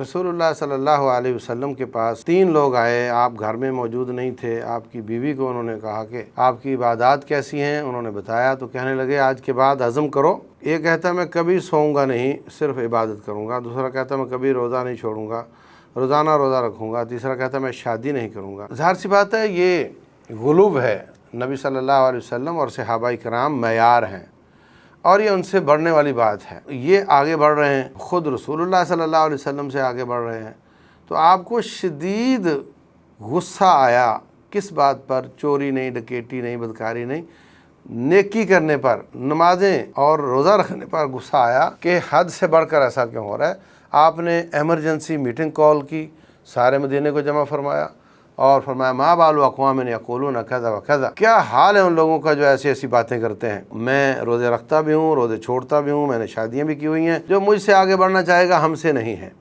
रसूलुल्लाह सल्लल्लाहु अलैहि वसल्लम के पास 3 लोग आए, आप घर में मौजूद नहीं थे। आपकी बीवी को उन्होंने कहा कि आपकी इबादत कैसी हैं, उन्होंने बताया। तो कहने लगे आज के बाद अज़म करो। एक कहता मैं कभी सोऊंगा नहीं, सिर्फ इबादत करूँगा। दूसरा कहता मैं कभी रोज़ा नहीं छोड़ूंगा, रोज़ाना रोज़ा रखूँगा। तीसरा कहता मैं शादी नहीं करूँगा। ज़ाहिर सी बात है ये गुलूब है। नबी सल्लल्लाहु अलैहि वसल्लम और सहाबाए किराम मयार हैं और ये उनसे बढ़ने वाली बात है। ये आगे बढ़ रहे हैं, ख़ुद रसूलुल्लाह सल्लल्लाहु अलैहि वसल्लम से आगे बढ़ रहे हैं। तो आपको शदीद गुस्सा आया किस बात पर? चोरी नहीं, डकैती नहीं, बदकारी नहीं, नेकी करने पर, नमाजें और रोज़ा रखने पर गुस्सा आया कि हद से बढ़कर ऐसा क्यों हो रहा है। आपने एमरजेंसी मीटिंग कॉल की, सारे मदीने को जमा फरमाया और फरमाया मा बालु अक़वामिन यक़ूलून कज़ा व कज़ा, क्या हाल है उन लोगों का जो ऐसी ऐसी बातें करते हैं। मैं रोज़े रखता भी हूँ, रोज़े छोड़ता भी हूँ, मैंने शादियाँ भी की हुई हैं, जो मुझसे आगे बढ़ना चाहेगा हमसे नहीं है।